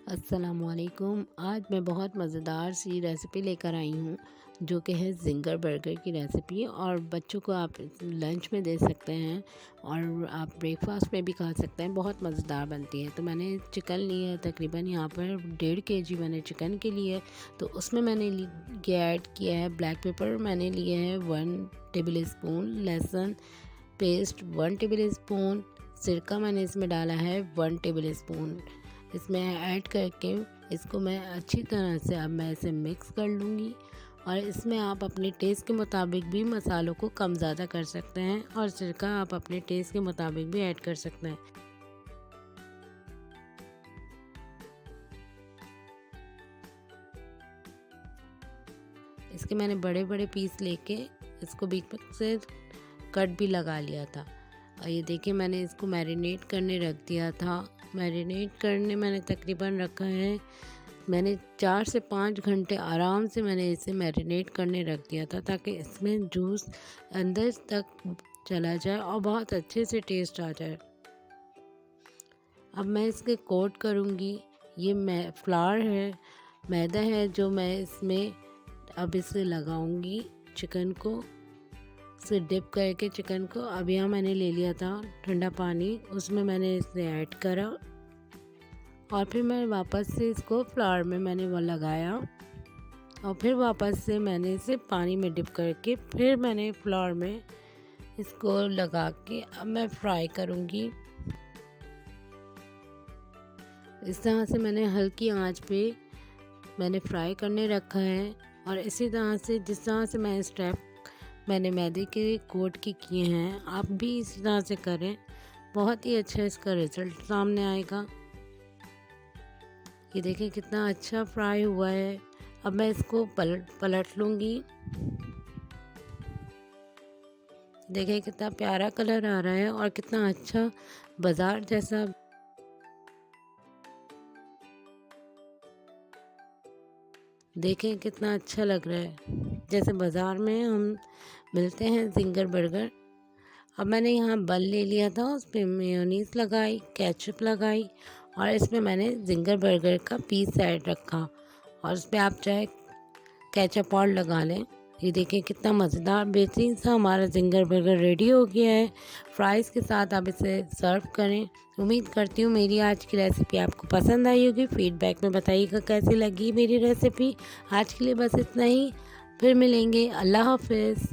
अस्सलामुअलैकुम। आज मैं बहुत मज़ेदार सी रेसिपी लेकर आई हूँ जो कि है ज़िंगर बर्गर की रेसिपी। और बच्चों को आप लंच में दे सकते हैं और आप ब्रेकफास्ट में भी खा सकते हैं। बहुत मज़ेदार बनती है। तो मैंने चिकन लिया है, तकरीबन यहाँ पर 1.5 kg मैंने चिकन के लिए। तो उसमें मैंने ऐड किया है ब्लैक पेपर, मैंने लिए है 1 टेबल स्पून, लहसुन पेस्ट 1 टेबल स्पून, सिरका मैंने इसमें डाला है 1 टेबल स्पून। इसमें ऐड करके इसको मैं अच्छी तरह से अब मैं इसे मिक्स कर लूँगी। और इसमें आप अपने टेस्ट के मुताबिक भी मसालों को कम ज़्यादा कर सकते हैं और सिरका आप अपने टेस्ट के मुताबिक भी ऐड कर सकते हैं। इसके मैंने बड़े बड़े पीस लेके इसको बीच में से कट भी लगा लिया था। और ये देखिए मैंने इसको मैरिनेट करने रख दिया था। मैरिनेट करने मैंने तकरीबन रखा है, मैंने 4 से 5 घंटे आराम से मैंने इसे मैरिनेट करने रख दिया था ताकि इसमें जूस अंदर तक चला जाए और बहुत अच्छे से टेस्ट आ जाए। अब मैं इसके कोट करूँगी। ये फ्लावर है, मैदा है जो मैं इसमें अब इसे लगाऊंगी चिकन को, से डिप करके चिकन को। अब यहाँ मैंने ले लिया था ठंडा पानी, उसमें मैंने इसे ऐड करा और फिर मैं वापस से इसको फ्लावर में मैंने वो लगाया और फिर वापस से मैंने इसे पानी में डिप करके फिर मैंने फ्लावर में इसको लगा के अब मैं फ्राई करूँगी। इस तरह से मैंने हल्की आंच पे मैंने फ्राई करने रखा है। और इसी तरह से जिस तरह से मैं स्टेप मैंने मैदे के कोट के किए हैं, आप भी इसी तरह से करें, बहुत ही अच्छा इसका रिज़ल्ट सामने आएगा। ये देखें कितना अच्छा फ्राई हुआ है। अब मैं इसको पलट लूँगी। देखें कितना प्यारा कलर आ रहा है और कितना अच्छा बाज़ार जैसा देखें कितना अच्छा लग रहा है, जैसे बाज़ार में हम मिलते हैं ज़िंगर बर्गर। अब मैंने यहाँ बन ले लिया था, उस पर मेयोनीज़ लगाई, केचप लगाई और इसमें मैंने ज़िंगर बर्गर का पीस ऐड रखा और उस पर आप चाहे केचप और लगा लें। ये देखें कितना मज़ेदार बेहतरीन सा हमारा ज़िंगर बर्गर रेडी हो गया है। फ्राइज़ के साथ आप इसे सर्व करें। उम्मीद करती हूँ मेरी आज की रेसिपी आपको पसंद आई होगी। फीडबैक में बताइएगा कैसी लगी मेरी रेसिपी। आज के लिए बस इतना ही, फिर मिलेंगे। अल्लाह हाफ़िज़।